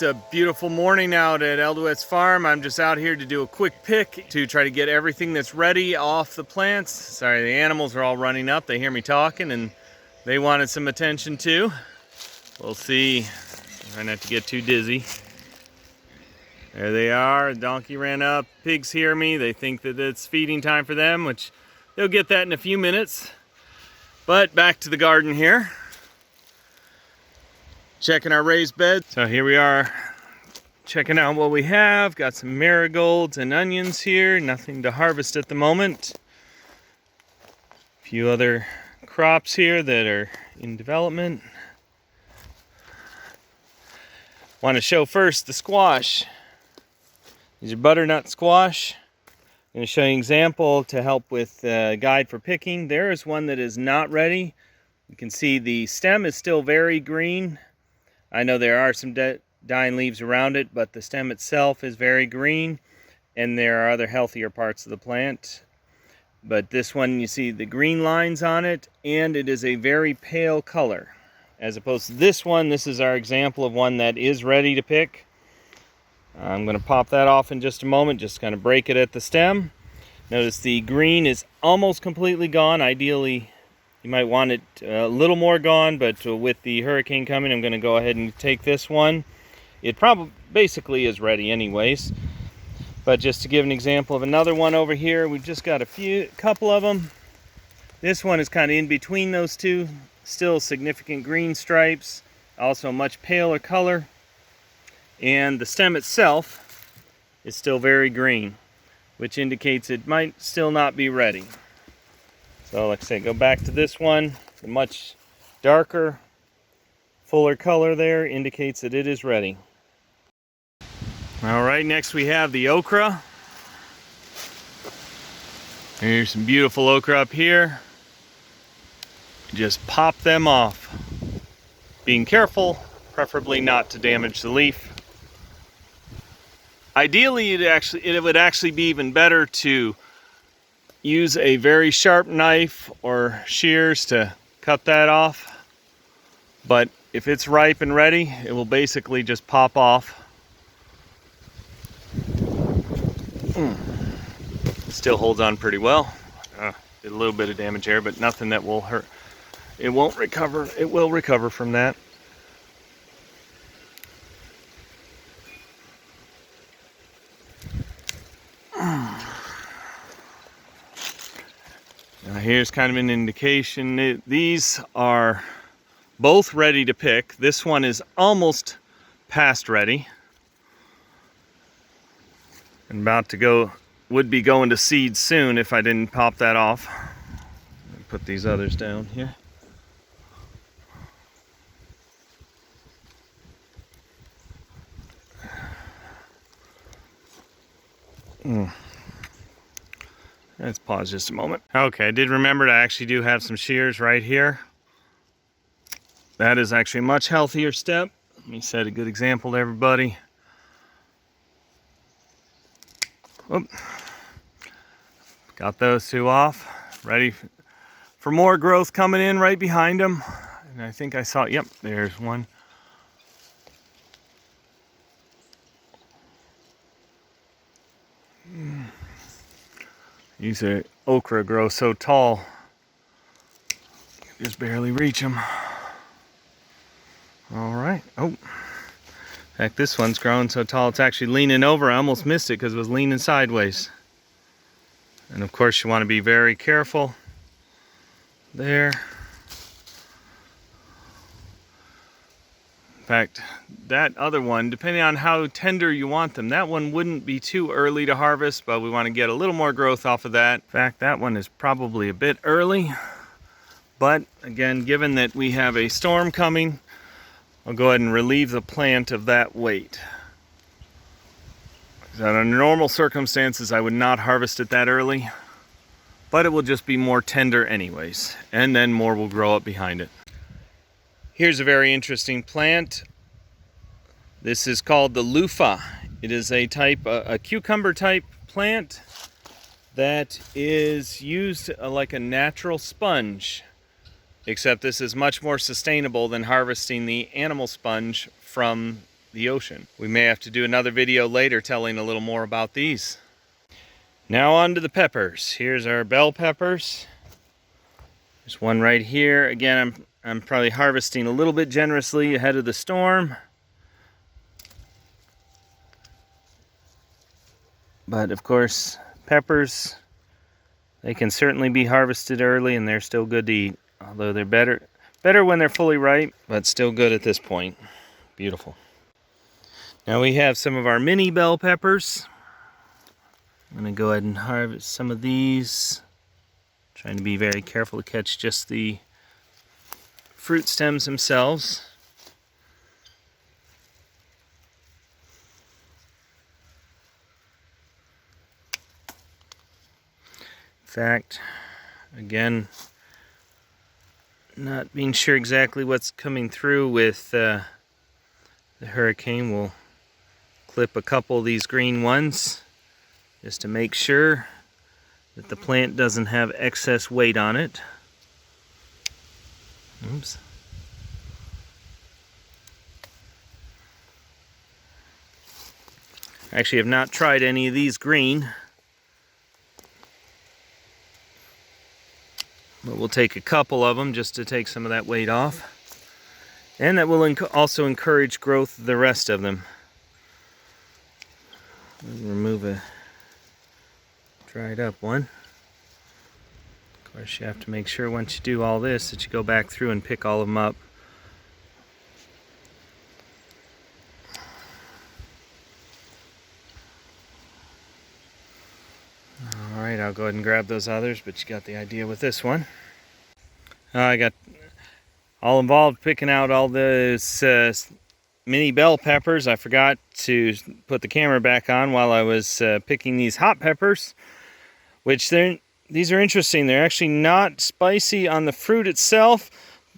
It's a beautiful morning out at Eldowitz Farm. I'm just out here to do a quick pick to try to get everything that's ready off the plants. Sorry, the animals are all running up. They hear me talking and they wanted some attention too. We'll see. Try not to get too dizzy. There they are. The donkey ran up. Pigs hear me. They think that it's feeding time for them, which they'll get that in a few minutes. But back to the garden here. Checking our raised bed. So here we are, checking out what we have. Got some marigolds and onions here. Nothing to harvest at the moment. A few other crops here that are in development. Want to show first the squash. These are butternut squash. I'm going to show you an example to help with a guide for picking. There is one that is not ready. You can see the stem is still very green. I know there are some dying leaves around it, but the stem itself is very green, and there are other healthier parts of the plant. But this one, you see the green lines on it, and it is a very pale color. As opposed to this one, this is our example of one that is ready to pick. I'm going to pop that off in just a moment, just kind of break it at the stem. Notice the green is almost completely gone. Ideally, you might want it a little more gone, but with the hurricane coming, I'm going to go ahead and take this one. It probably basically is ready anyways. But just to give an example of another one over here, we've just got a couple of them. This one is kind of in between those two. Still significant green stripes, also a much paler color. And the stem itself is still very green, which indicates it might still not be ready. So like I say, go back to this one. The much darker, fuller color there indicates that it is ready. All right, next we have the okra. Here's some beautiful okra up here. Just pop them off. Being careful, preferably not to damage the leaf. Ideally, it would actually be even better to use a very sharp knife or shears to cut that off. But if it's ripe and ready, it will basically just pop off. Still holds on pretty well. Did a little bit of damage here, but nothing that will hurt. It won't recover. It will recover from that. Now here's kind of an indication. These are both ready to pick. This one is almost past ready. And about to go, would be going to seed soon if I didn't pop that off. Put these others down here. Let's pause just a moment. Okay, I did remember I actually do have some shears right here. That is actually a much healthier step. Let me set a good example to everybody. Oop. Got those two off. Ready for more growth coming in right behind them. And I think I saw, yep, there's one. These okra grow so tall, you just barely reach them. All right. Oh, in fact, this one's growing so tall it's actually leaning over. I almost missed it because it was leaning sideways. And of course, you want to be very careful there. In fact, that other one, depending on how tender you want them, that one wouldn't be too early to harvest, but we want to get a little more growth off of that. In fact, that one is probably a bit early. But again, given that we have a storm coming, I'll go ahead and relieve the plant of that weight. Under normal circumstances, I would not harvest it that early, but it will just be more tender anyways, and then more will grow up behind it. Here's a very interesting plant. This is called the Loofah. It is a cucumber type plant that is used like a natural sponge, except this is much more sustainable than harvesting the animal sponge from the ocean. We may have to do another video later telling a little more about these. Now on to the peppers. Here's our bell peppers. There's one right here. Again, I'm probably harvesting a little bit generously ahead of the storm. But of course, peppers, they can certainly be harvested early and they're still good to eat. Although they're better when they're fully ripe, but still good at this point. Beautiful. Now we have some of our mini bell peppers. I'm gonna go ahead and harvest some of these. Trying to be very careful to catch just the fruit stems themselves. In fact, again, not being sure exactly what's coming through with the hurricane, we'll clip a couple of these green ones just to make sure that the plant doesn't have excess weight on it. Oops. Actually, I've not tried any of these green, but we'll take a couple of them just to take some of that weight off. And that will also encourage growth of the rest of them. Remove a dried up one. Of course, you have to make sure once you do all this that you go back through and pick all of them up. Alright, I'll go ahead and grab those others, but you got the idea with this one. I got all involved picking out all those mini bell peppers. I forgot to put the camera back on while I was picking these hot peppers, which these are interesting. They're actually not spicy on the fruit itself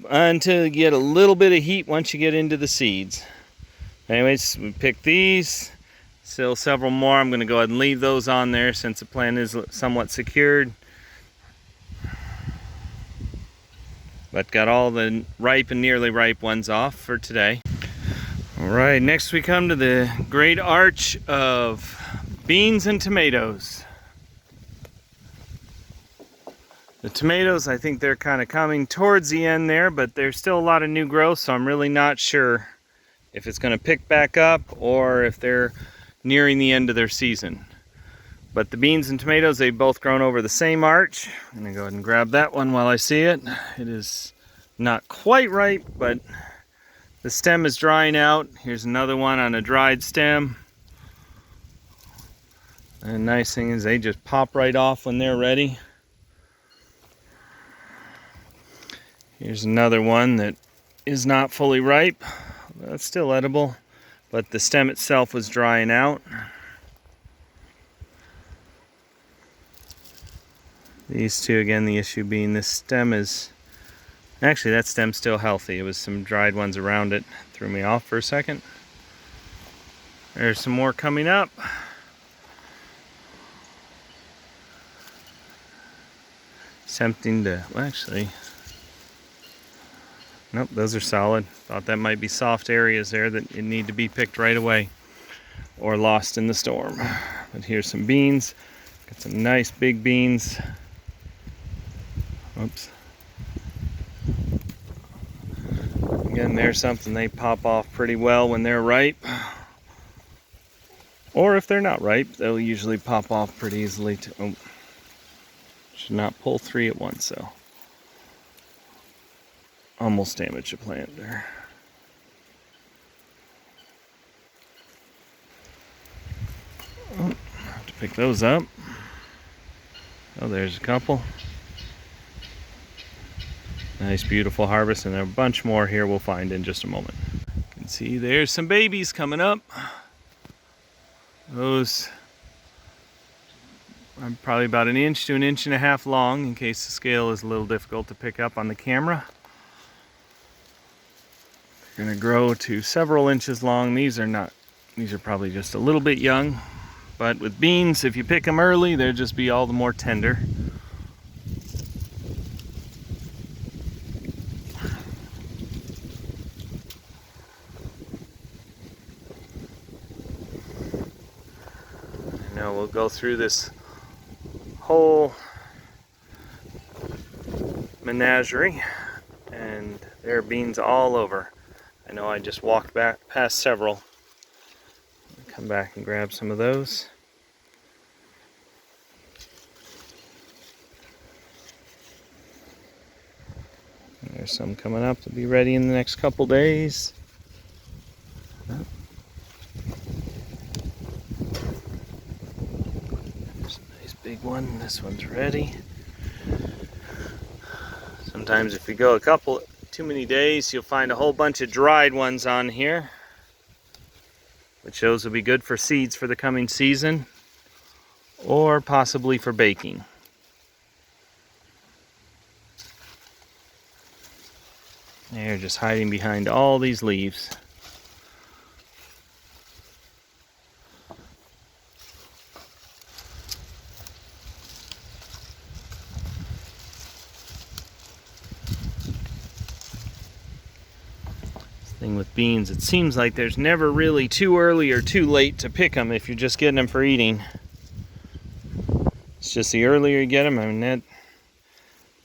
until you get a little bit of heat once you get into the seeds. Anyways, we picked these. Still several more. I'm going to go ahead and leave those on there since the plant is somewhat secured. But got all the ripe and nearly ripe ones off for today. Alright, next we come to the great arch of beans and tomatoes. The tomatoes, I think they're kind of coming towards the end there, but there's still a lot of new growth, so I'm really not sure if it's going to pick back up or if they're nearing the end of their season. But the beans and tomatoes, they've both grown over the same arch. I'm going to go ahead and grab that one while I see it. It is not quite ripe, but the stem is drying out. Here's another one on a dried stem. And the nice thing is they just pop right off when they're ready. Here's another one that is not fully ripe. That's still edible, but the stem itself was drying out. These two, again, the issue being this stem is... Actually, that stem's still healthy. It was some dried ones around it. Threw me off for a second. There's some more coming up. Tempting to... Well, actually... Nope, those are solid. Thought that might be soft areas there that need to be picked right away or lost in the storm. But here's some beans. Got some nice big beans. Oops. Again, there's something they pop off pretty well when they're ripe. Or if they're not ripe, they'll usually pop off pretty easily too. Oh. Should not pull three at once, though. Almost damaged the plant there. Oh, have to pick those up. Oh, there's a couple. Nice, beautiful harvest, and a bunch more here we'll find in just a moment. You can see there's some babies coming up. Those are probably about an inch to an inch and a half long, in case the scale is a little difficult to pick up on the camera. They're going to grow to several inches long. These are probably just a little bit young, but with beans, if you pick them early, they'll just be all the more tender. know, we'll go through this whole menagerie, and there are beans all over. I know I just walked back past several. Come back and grab some of those. There's some coming up to be ready in the next couple days. There's a nice big one. This one's ready. Sometimes if you go too many days, you'll find a whole bunch of dried ones on here, which those will be good for seeds for the coming season, or possibly for baking. They're just hiding behind all these leaves. Thing with beans, it seems like there's never really too early or too late to pick them if you're just getting them for eating. It's just the earlier you get them, I mean,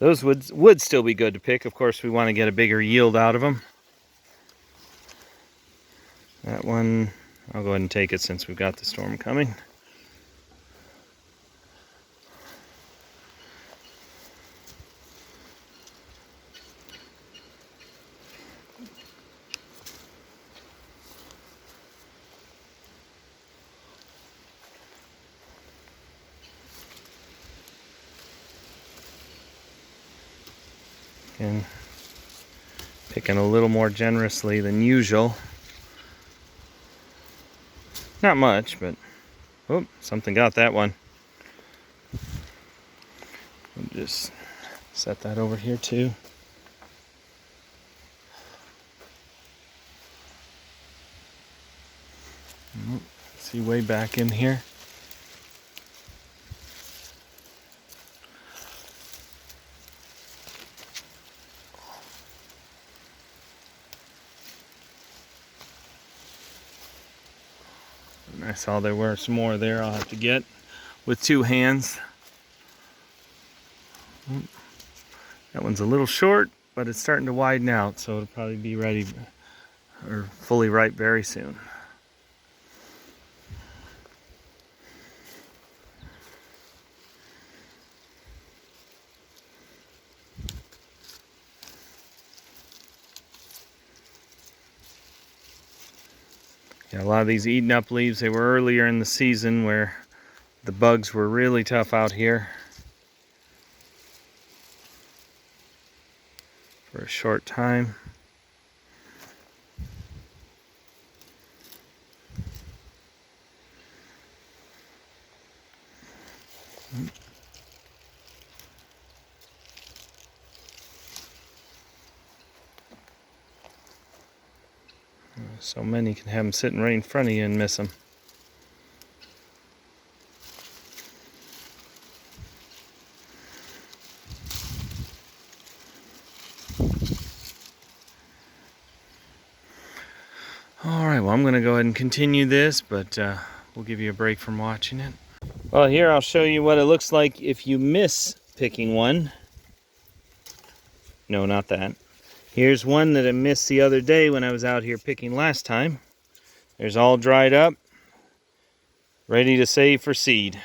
those would still be good to pick. Of course, we want to get a bigger yield out of them. That one, I'll go ahead and take it since we've got the storm coming. And picking a little more generously than usual. Not much, but oh, something got that one. I'll just set that over here too. See, way back in here. I saw there were some more there I'll have to get with two hands. That one's a little short, but it's starting to widen out, so it'll probably be ready or fully ripe very soon. Yeah, a lot of these eaten up leaves, they were earlier in the season where the bugs were really tough out here for a short time. So many can have them sitting right in front of you and miss them. Alright, well, I'm going to go ahead and continue this, but we'll give you a break from watching it. Well, here I'll show you what it looks like if you miss picking one. No, not that. Here's one that I missed the other day when I was out here picking last time. There's all dried up, ready to save for seed.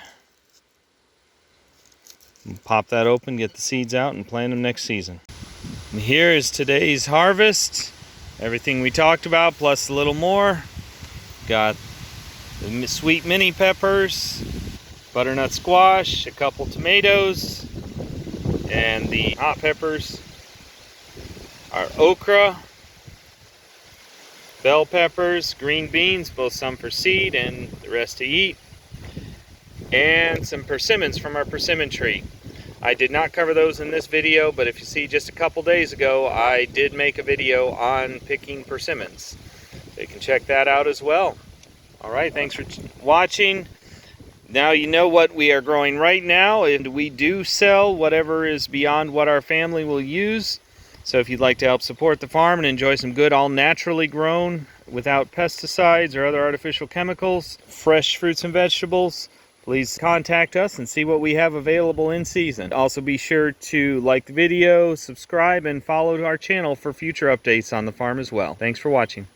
We'll pop that open, get the seeds out, and plant them next season. And here is today's harvest. Everything we talked about, plus a little more. Got the sweet mini peppers, butternut squash, a couple tomatoes, and the hot peppers. Our okra, bell peppers, green beans, both some for seed and the rest to eat, and some persimmons from our persimmon tree. I did not cover those in this video, but if you see just a couple days ago, I did make a video on picking persimmons. So you can check that out as well. Alright, thanks for watching. Now you know what we are growing right now, and we do sell whatever is beyond what our family will use. So if you'd like to help support the farm and enjoy some good, all naturally grown, without pesticides or other artificial chemicals, fresh fruits and vegetables, please contact us and see what we have available in season. Also be sure to like the video, subscribe, and follow our channel for future updates on the farm as well. Thanks for watching.